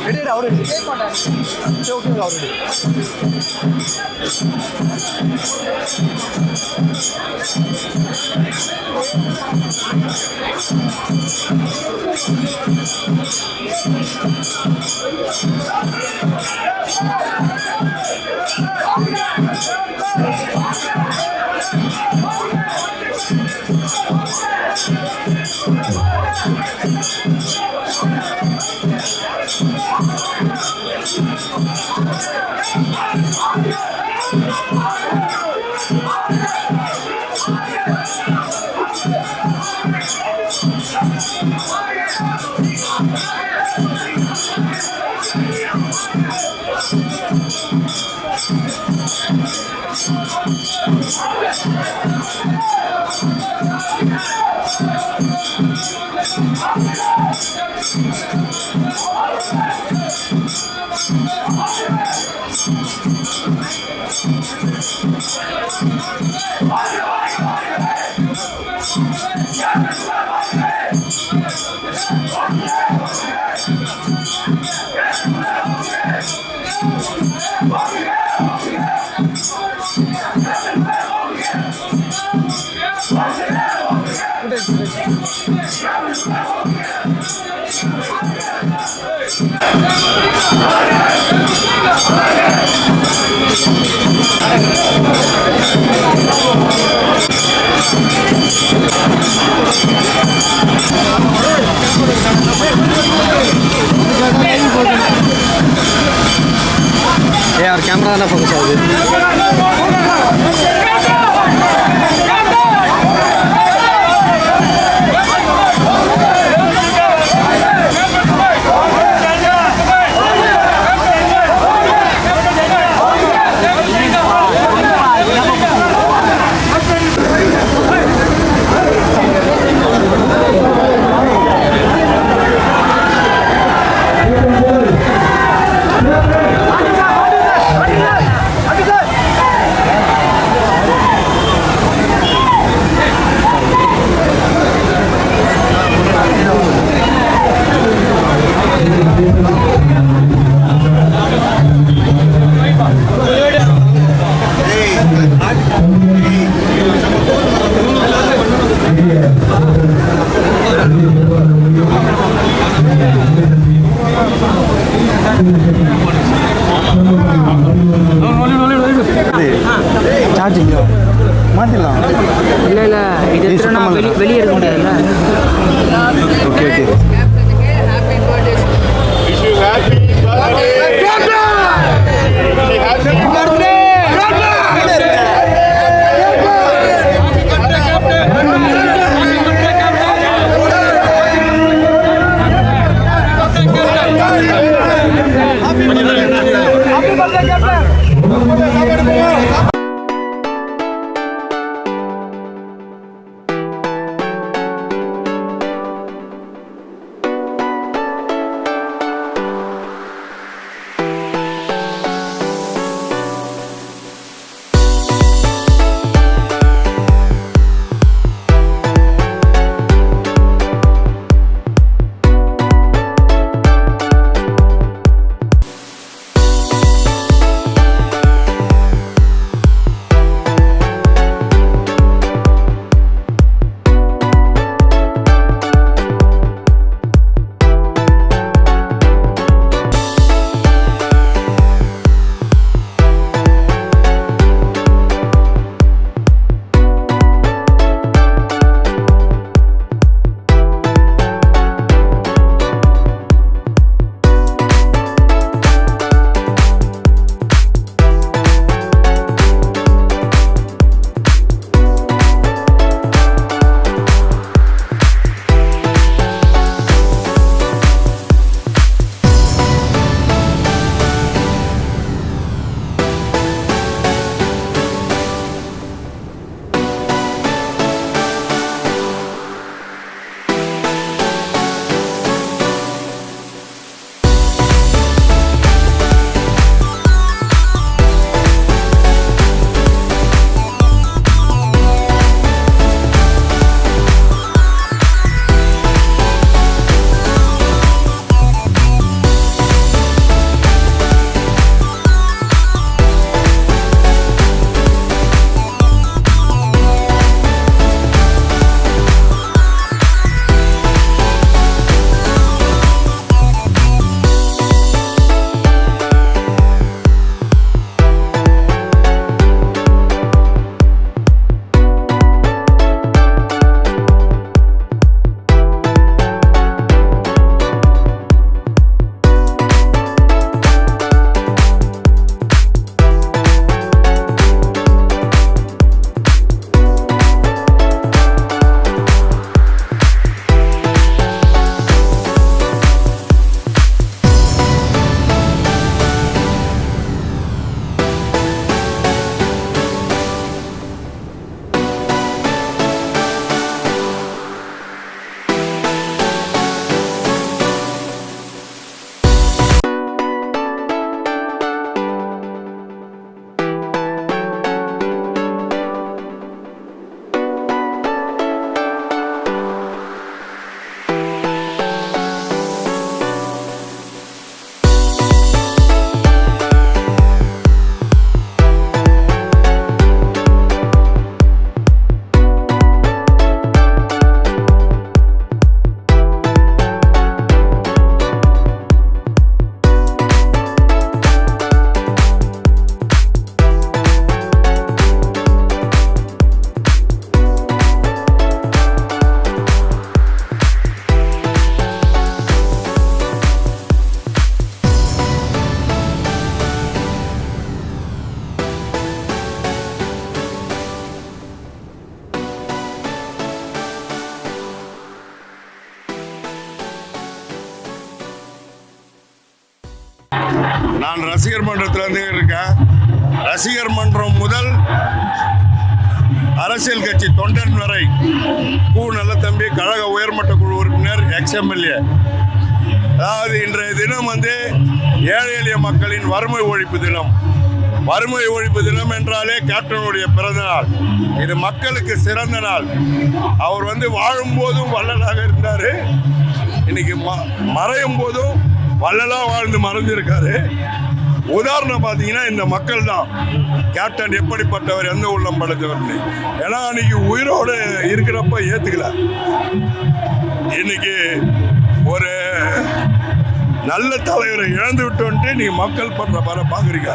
Ready அவரு கேட்க மாட்டாங்க. சரி ஓகேங்க அவரு यार कैमरा ना फोकस आउगी சார்ஜிங்கோ மாற்றிடலாம் இல்லை இல்லை இது எத்தனை வெளியே இருக்க முடியாதுல்ல ஓகே ஓகே நான் ரசிகர் மன்றத்திலேருந்து இருக்கேன். ரசிகர் மன்றம் முதல் அரசியல் கட்சி தொண்டன் வரை நல்லதம்பி கழக உயர்மட்ட குழு உறுப்பினர் எக்ஸ்எம்எல்ஏ. அதாவது இன்றைய தினம் ஏழை எளிய மக்களின் வறுமை ஒழிப்பு தினம். வறுமை ஒழிப்பு தினம் என்றாலே கேப்டனுடைய பிறந்த நாள். இது மக்களுக்கு சிறந்த நாள். அவர் வாழும்போதும் வள்ளலாக இருந்தார். இன்னைக்கு மறையும் போதும் வள்ளலா வாழ்ந்து மறைஞ்சிருக்காரு. உதாரணம் பார்த்தீங்கன்னா இந்த மக்கள் தான் கேப்டன் எப்படிப்பட்டவர், எந்த உள்ளம் படைத்தவர்னு. ஏன்னா அன்னைக்கு உயிரோடு இருக்கிறப்ப ஏற்றுக்கல. இன்னைக்கு ஒரு நல்ல தலைவரை இழந்து விட்டு நீ மக்கள் பண்ற பார்க்குறீங்க.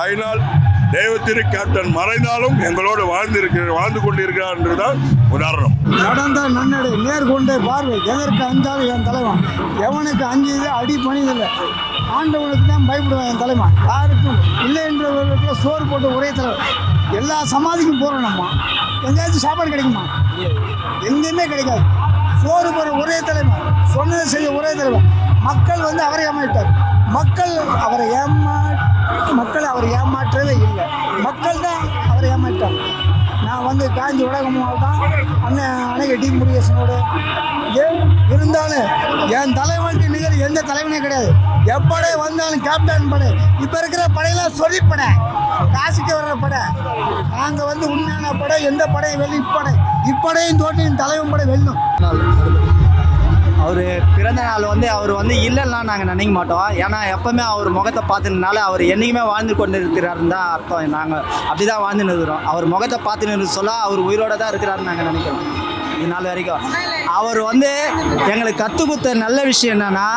ஆயினால் தெய்வத்திரு கேப்டன் மறைந்தாலும் எங்களோடு வாழ்ந்து கொண்டிருக்கிறார் என்றுதான் உதாரணம். நடந்த நன்னடை நேர்கொண்ட பார்வை எதற்கு அஞ்சாலும் என் தலைவன். எவனுக்கு அஞ்சது அடி பணிதில்லை. ஆண்டவனுக்கு தான் பயப்படுவேன் என் தலைவன். யாருக்கும் இல்லை என்றவர்களுக்கு சோறு போட்டு ஒரே தலைவன். எல்லா சமாதிக்கும் போகிறோம். நம்ம எங்கேயாச்சும் சாப்பாடு கிடைக்குமா? எங்கேயுமே கிடைக்காது. சோறு போகிற ஒரே தலைவன், சொன்னதை செய்ய ஒரே தலைவன். மக்கள் அவரை ஏமாற்றார். மக்கள் அவரை ஏமாற்றவே இல்லை. மக்கள் தான் அவரை ஏமாற்றாங்க. நான் காஞ்சி உலகம் மாவட்டம் அன்னைக்கு டி முருகேசனோடு இருந்தாலும் என் தலைவனுக்கு நிகர் எந்த தலைவனே கிடையாது. எப்படை வந்தாலும் கேப்டன் படை. இப்போ இருக்கிற படையெல்லாம் சொல்லிப்படை, காசுக்கு வர்ற படை. நாங்கள் உண்மையான படை. எந்த படையும் வெல்லும் இப்படை. இப்படையும் தோட்டி தலைவன் படை வெல்லும். அவர் பிறந்த நாள் அவர் இல்லைன்னா நாங்கள் நினைக்க மாட்டோம். ஏன்னா எப்போவுமே அவர் முகத்தை பார்த்துனால அவர் என்றைக்குமே வாழ்ந்து கொண்டு இருக்கிறாருன்னு தான் அர்த்தம். நாங்கள் அப்படி தான் வாழ்ந்துன்னு இருக்கிறோம். அவர் முகத்தை பார்த்துன்னு சொல்ல அவர் உயிரோடு தான் இருக்கிறாருன்னு நாங்கள் நினைக்கிறோம். இது நாள் வரைக்கும் அவர் எங்களுக்கு கற்றுக் கொடுத்த நல்ல விஷயம் என்னென்னா,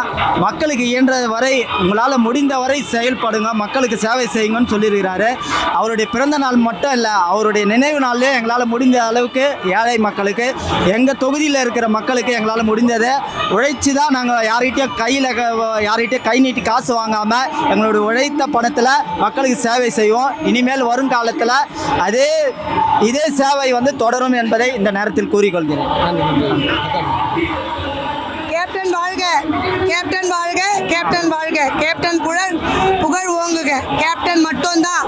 மக்களுக்கு இயன்ற வரை உங்களால் முடிந்த வரை செயல்படுங்க, மக்களுக்கு சேவை செய்யுங்கன்னு சொல்லியிருக்கிறாரு. அவருடைய பிறந்த நாள் மட்டும் இல்லை, அவருடைய நினைவு நாள்லேயே எங்களால் முடிந்த அளவுக்கு ஏழை மக்களுக்கு, எங்கள் தொகுதியில் இருக்கிற மக்களுக்கு எங்களால் முடிந்ததை உழைச்சி தான் நாங்கள் யார்கிட்டையும் கை நீட்டி காசு வாங்காமல் எங்களுடைய உழைத்த பணத்தில் மக்களுக்கு சேவை செய்வோம். இனிமேல் வருங்காலத்தில் இதே சேவை தொடரும் என்பதை இந்த நேரத்தில் கூறிக்கொள்கிறேன். கேப்டன் வாழ்க, கேப்டன் வாழ்க, கேப்டன் வாழ்க, கேப்டன் புகழ் ஓங்குக. கேப்டன் மட்டும்தான்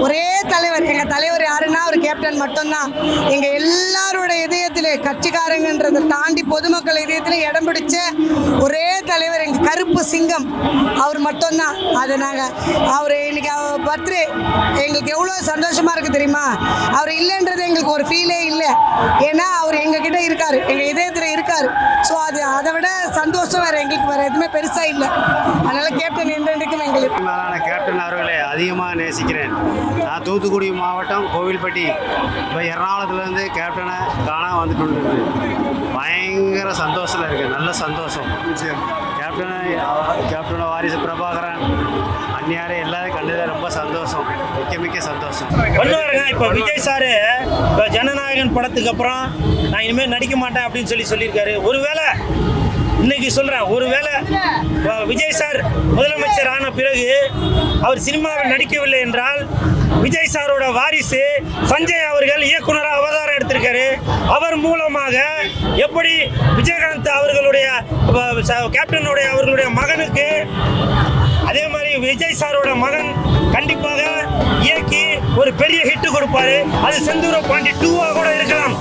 ஒரே தலைவர். எங்கள் தலைவர் யாருன்னா ஒரு கேப்டன் மட்டும்தான். எங்கள் எல்லாரோட இதயத்தில், கட்சிக்காரங்கன்றதை தாண்டி பொதுமக்கள் இதயத்தில் இடம் பிடிச்ச ஒரே தலைவர் எங்கள் கருப்பு சிங்கம் அவர் மட்டும்தான். அது அவர் இன்னைக்கு அவர் பர்த்டே எங்களுக்கு எவ்வளோ சந்தோஷமாக இருக்குது தெரியுமா? அவர் இல்லைன்றது எங்களுக்கு ஒரு ஃபீலே இல்லை. ஏன்னா அவர் எங்ககிட்ட இருக்கார், எங்கள் இதயத்தில் இருக்கார். ஸோ அதை விட சந்தோஷம் எங்களுக்கு வேறு எதுவுமே பெருசாக இல்லை. அதனால் கேப்டன் என்றென்றைக்கும் எங்களுக்கு கேப்டன் அவர்களை அதிகமாக நேசிக்கிறேன். நான் தூத்துக்குடி மாவட்டம் கோவில்பட்டி, இப்போ எர்ணாகுளத்துலேருந்து கேப்டனை காண வந்துட்டு பயங்கர சந்தோஷத்தில் இருக்குது. நல்ல சந்தோஷம். கேப்டனோட வாரிசு பிரபாகரன் அந்நியாரே எல்லாரும் கண்டதில் ரொம்ப சந்தோஷம். மிக்க சந்தோஷம். பண்ணுவாருங்க. இப்போ விஜய் சார் இப்போ ஜனநாயகன் படத்துக்கு அப்புறம் நான் இனிமேல் நடிக்க மாட்டேன் அப்படின்னு சொல்லியிருக்காரு. ஒருவேளை இன்னைக்கு சொல்கிறேன், ஒருவேளை விஜய் சார் முதலமைச்சர் ஆன பிறகு அவர் சினிமாவில் நடிக்கவில்லை என்றால் விஜய் சாரோட வாரிசு சஞ்சய் அவர்கள் இயக்குனராக அவதாரம் எடுத்திருக்காரு. அவர் மூலமாக எப்படி விஜயகாந்த் அவர்களுடைய கேப்டனுடைய அவர்களுடைய மகனுக்கு அதே மாதிரி விஜய் சாரோட மகன் கண்டிப்பாக இயக்கி ஒரு பெரிய ஹிட் கொடுப்பாரு. அது செந்தூர பாண்டி 2 கூட இருக்கலாம்.